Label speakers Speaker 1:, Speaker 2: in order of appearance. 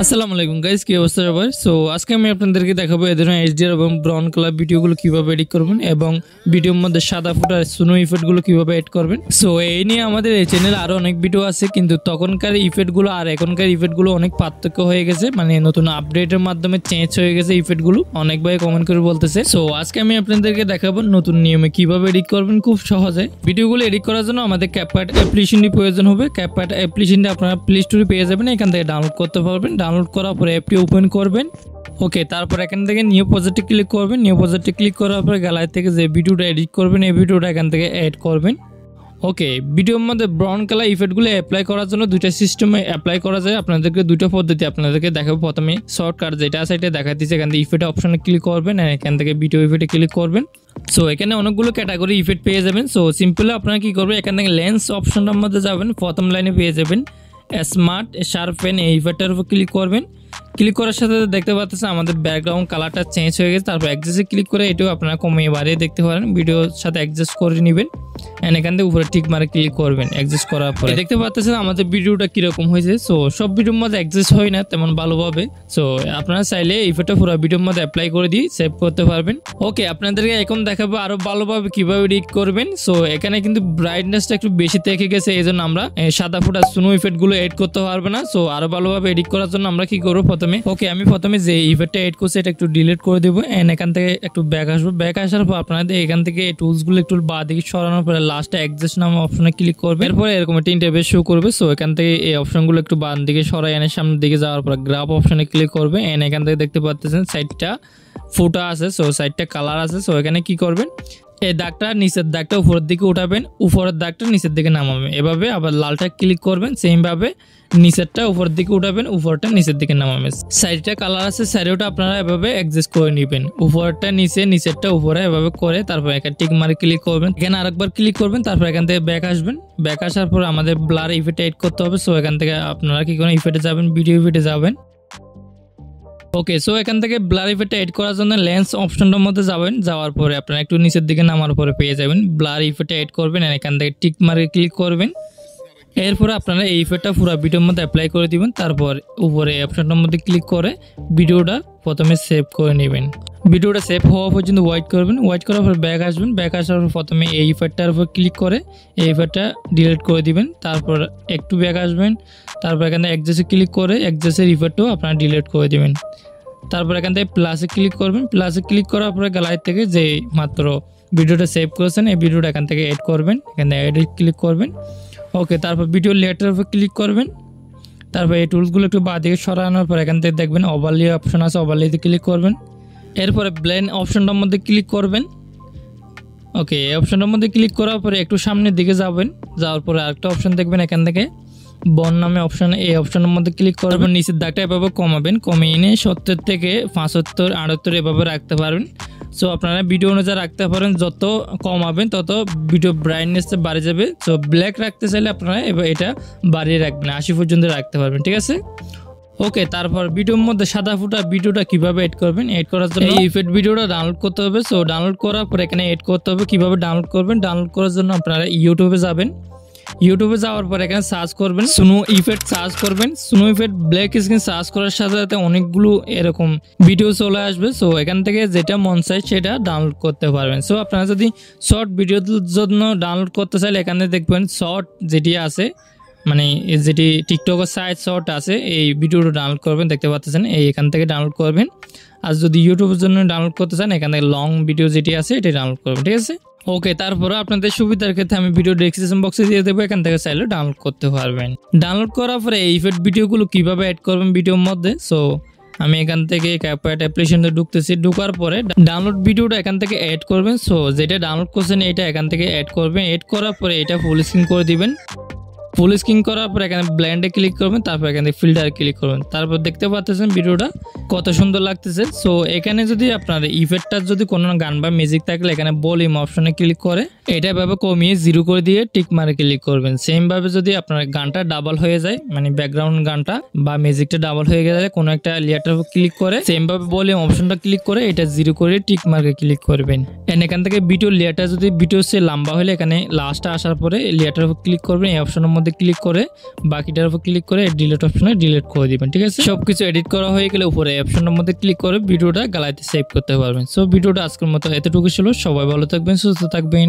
Speaker 1: আসসালামু আলাইকুম গাইস, কি অবস্থা সবার? সো আজকে আমি আপনাদেরকে দেখাবো এই ধরনের এইচডিআর এবং ব্রাউন কালার ভিডিওগুলো কিভাবে এডিট করবেন এবং ভিডিওর মধ্যে সাদা ফুটা স্নো ইফেক্টগুলো কিভাবে এড করবেন। সো এই নিয়ে আমাদের এই চ্যানেলে আরো অনেক ভিডিও আছে, কিন্তু তখনকার ইফেক্টগুলো আর এখনকার ইফেক্টগুলো অনেক পার্থক্য হয়ে গেছে, মানে নতুন আপডেটের মাধ্যমে চেঞ্জ হয়ে গেছে ইফেক্টগুলো। অনেক ভাই কমেন্ট করে বলতেছে। সো আজকে আমি আপনাদেরকে দেখাবো নতুন নিয়মে কিভাবে এডিট করবেন খুব সহজে। ভিডিওগুলো এডিট করার জন্য আমাদের CapCut অ্যাপ্লিকেশনটি প্রয়োজন হবে। CapCut অ্যাপ্লিকেশনটি আপনারা প্লে স্টোরে পেয়ে যাবেন, এখান থেকে ডাউনলোড করতে পারবেন। ডাউনলোড করার পরে অ্যাপটি ওপেন করবেন। ওকে, তারপর এখান থেকে নিউ প্রজেক্টে ক্লিক করবেন। নিউ প্রজেক্টে ক্লিক করার পরে গ্যালারি থেকে যে ভিডিওটা এডিট করবেন এই ভিডিওটা এখান থেকে অ্যাড করবেন। ওকে, ভিডিওর মধ্যে ব্রাউন কালার ইফেক্টগুলো অ্যাপ্লাই করার জন্য দুইটা সিস্টেমে অ্যাপ্লাই করা যায়। আপনাদেরকে দুইটা পদ্ধতি আপনাদেরকে দেখাবো। প্রথমে শর্টকাট যেটা আছে এটা দেখা দিচ্ছে, এখান থেকে ইফেক্ট অপশনে ক্লিক করবেন আর এখান থেকে ভিডিও ইফেক্টে ক্লিক করবেন। সো এখানে অনেকগুলো ক্যাটাগরি ইফেক্ট পেয়ে যাবেন। সো সিম্পলি আপনারা কি করবেন, এখান থেকে লেন্স অপশনটার মধ্যে যাবেন, প্রথম লাইনে পেয়ে যাবেন স্মার্ট শার্পেন, এই ইফেক্টটার উপর ক্লিক করবেন। ক্লিক করার সাথে দেখতে পাচ্ছেন আমাদের ব্যাকগ্রাউন্ড কালারটা চেঞ্জ হয়ে গেছে। তারপর অ্যাডজাস্টে ক্লিক করে এটাও আপনারা কমিয়ে বাড়িয়ে দেখতে পারেন, ভিডিওর সাথে অ্যাডজাস্ট করে নেবেন। এন্ড এখান থেকে উপরে টিক মারে ক্লিক করবেন। অ্যাডজাস্ট করার পরে দেখতে পাচ্ছেন আমাদের ভিডিওটা কিরকম হয়েছে। সো সব ভিডিওর মধ্যে অ্যাডজাস্ট হয় না তেমন ভালোভাবে। সো আপনারা চাইলে ইফেক্টটা পুরো ভিডিওর মধ্যে অ্যাপ্লাই করে দিয়ে সেভ করতে পারবেন। ওকে, আপনাদেরকে এখন দেখাবো আরো ভালোভাবে কিভাবে এডিট করবেন। সো এখানে কিন্তু ব্রাইটনেসটা একটু বেশি থেকে গেছে, এই জন্য আমরা সাদা ফুটা স্নো ইফেক্টগুলো এড করতে পারবো না। সো আরো ভালোভাবে এডিট করার জন্য আমরা কি করবো, আমি প্রথমে যে ইফেক্টটা এড করছি এটা একটু ডিলিট করে দেবো। এন্ড এখান থেকে একটু ব্যাক আসবো। ব্যাক আসার পর আপনাদের এখান থেকে টুলসগুলো একটু বাঁ দিকে সরানোর পরে লাস্টে অ্যাডজাস্ট নামে অপশনে ক্লিক করবে। এরপরে এরকম একটা ইন্টারফেস শো করবে। সো এখান থেকে এই অপশনগুলো একটু বাঁ দিকে সরাই এনে সামনের দিকে যাওয়ার পর গ্রাফ অপশনে ক্লিক করবে। এন্ড এখান থেকে দেখতে পাচ্ছেন সাইডটা ফুটা আছে, সো সাইডটা কালার আছে। সো এখানে কি করবেন, এই দাগটা নিচের দাগটা উপরের দিকে উঠাবেন, উপরের দাগটা নিচের দিকে নামাবেন। এভাবে আবার লালটা ক্লিক করবেন, সেম ভাবে নিচেরটা উপরের দিকে উঠাবেন, উপরটা নিচের দিকে নামাবেন। সাইডটা কালার আছে, সাইডটা আপনারা এভাবে অ্যাডজাস্ট করে নেবেন। উপরটা নিচে, নিচেরটা উপরে এভাবে করে তারপর এখানে টিক মারে ক্লিক করবেন। এখানে আরেকবার ক্লিক করবেন, তারপর এখান থেকে ব্যাক আসবেন। ব্যাক আসার পর আমাদের ব্লার ইফেক্ট এড করতে হবে। সো এখান থেকে আপনারা কি করেন, ইফেক্টে যাবেন, ভিডিও ইফেক্টে যাবেন। ওকে, সো এখান থেকে ব্লার ইফেক্ট এড করার জন্য লেন্স অপশনটার মধ্যে যাবেন। যাওয়ার পরে আপনারা একটু নিচের দিকে নামার পরে পেয়ে যাবেন ব্লার ইফেক্ট এড করবেন। আর এখান থেকে টিক মারে ক্লিক করবেন। এরপরে আপনারা এই ইফেক্টটা পুরো ভিডিওর মধ্যে অ্যাপ্লাই করে দিবেন। তারপর উপরে অপশনটার মধ্যে ক্লিক করে ভিডিওটা প্রথমে সেভ করে নেবেন। ভিডিওটা সেভ হওয়া পর্যন্ত ওয়েট করবেন। ওয়েট করার পর ব্যাক আসবেন। ব্যাক আসার পর প্রথমে এই ইফেক্টটার উপর ক্লিক করে এই ইফেক্টটা ডিলিট করে দিবেন। তারপর একটু ব্যাক আসবেন। তারপর এখানে অ্যাডজাস্টে ক্লিক করে অ্যাডজাস্টের ইফেক্টও আপনারা ডিলিট করে দিবেন। তারপর এখান থেকে প্লাসে ক্লিক করবেন। প্লাসে ক্লিক করার পরে গ্যালারি থেকে যে মাত্র ভিডিওটা সেভ করেছেন এই ভিডিওটা এখান থেকে এড করবেন। এখানে এডিট ক্লিক করবেন। ওকে, তারপর ভিডিও লেয়ারের উপর ক্লিক করবেন। তারপর এই টুলসগুলো একটু বাঁ দিকে সরানোর পর এখান থেকে দেখবেন ওভারলে অপশন আছে, ওভারলেতে ক্লিক করবেন। এরপরে ব্লেন্ড অপশনটার মধ্যে ক্লিক করবেন। ওকে, এই অপশনটার মধ্যে ক্লিক করার পরে একটু সামনের দিকে যাবেন। যাওয়ার পরে আরেকটা অপশন দেখবেন, এখান থেকে বন নামে অপশন, এই অপশনের মধ্যে ক্লিক করবেন। নিচের দাগটা এভাবে কমাবেন, কমিয়ে এনে 70 থেকে 75, 78 এভাবে রাখতে পারবেন। সো আপনারা ভিডিও অনুযায়ী রাখতে পারেন, যত কমাবেন তত ভিডিও ব্রাইটনেসটা বাড়ে যাবে। সো ব্ল্যাক রাখতে চাইলে আপনারা এটা বাড়িয়ে রাখবেন, 80 পর্যন্ত রাখতে পারবেন, ঠিক আছে। ওকে, তারপর ভিডিওর মধ্যে সাদা ফুটা ভিডিওটা কিভাবে এড করবেন, এড করার জন্য এই ইফেক্ট ভিডিওটা ডাউনলোড করতে হবে। সো ডাউনলোড করার পর এখানে এড করতে হবে। কিভাবে ডাউনলোড করবেন, ডাউনলোড করার জন্য আপনারা ইউটিউবে যাবেন। ইউটিউবে যাওয়ার পর এখানে সার্চ করবেন স্নো ইফেক্ট, সার্চ করবেন snow effect black screen. Search করার সাথে সাথে অনেকগুলো এরকম ভিডিও চলে আসবে। সো এখান থেকে যেটা মন চাই সেটা ডাউনলোড করতে পারবেন। সো আপনারা যদি শর্ট ভিডিওর জন্য ডাউনলোড করতে চাইলে এখানে দেখবেন শর্ট যেটি আছে, মানে যেটি টিকটকের সাইড শর্ট আছে, এই ভিডিওটা ডাউনলোড করবেন। দেখতে পাচ্ছেন এখান থেকে ডাউনলোড করবেন। আর যদি ইউটিউবের জন্য ডাউনলোড করতে চান এখান থেকে লং ভিডিও যেটি আছে এটি ডাউনলোড করবেন, ঠিক আছে। ওকে, তারপরে আপনাদের সুবিধার ক্ষেত্রে আমি ভিডিও ডেসক্রিপশন বক্সে দিয়ে দেবো, এখান থেকে চাইলে ডাউনলোড করতে পারবেন। ডাউনলোড করার পরে এই ইফেক্ট ভিডিওগুলো কিভাবে অ্যাড করবেন ভিডিওর মধ্যে। সো আমি এখান থেকে CapCut অ্যাপ্লিকেশনে ঢুকতেছি। ঢুকার পরে ডাউনলোড ভিডিওটা এখান থেকে অ্যাড করবেন। সো যেটা ডাউনলোড করছেন এটা এখান থেকে অ্যাড করবেন। অ্যাড করার পরে এটা ফুল স্ক্রিন করে দিবেন। ফুল স্ক্রিন করার পর এখানে ব্লেন্ডে ক্লিক করবেন। তারপর এখানে ফিল্টারে ক্লিক করবেন। তারপর দেখতে পাচ্ছেন ভিডিওটা কত সুন্দর লাগতেছে। সো এখানে যদি আপনার ইফেক্টটার যদি কোনো গান বা মিউজিক থাকলে এখানে ভলিউম অপশনে ক্লিক করে এটা এভাবে কমিয়ে 0 করে দিয়ে টিক মারে ক্লিক করবেন। সেম ভাবে যদি আপনার গানটা ডাবল হয়ে যায়, মানে ব্যাকগ্রাউন্ড গানটা বা মিউজিকটা ডাবল হয়ে গেলে কোনো একটা লেয়ারটার উপর ক্লিক করে সেম ভাবে ভলিউম অপশনটা ক্লিক করে এটা 0 করে টিক মার্কে ক্লিক করবেন। এন্ড এখান থেকে ভিডিও লেয়ারটা যদি ভিডিও সে লম্বা হলে এখানে লাস্টে আসার পরে লেয়ারটার উপর ক্লিক করবেন। এই অপশনের মধ্যে মধ্যে ক্লিক করে বাকিটার উপর ক্লিক করে ডিলিট অপশনে ডিলিট করে দিবেন। ঠিক আছে, সবকিছু এডিট করা হয়ে গেলে উপরে অপশনের মধ্যে ক্লিক করে ভিডিওটা গ্যালারিতে সেভ করতে পারবেন। সো ভিডিওটা আজকের মতো এতটুকু ছিল। সবাই ভালো থাকবেন, সুস্থ থাকবেন।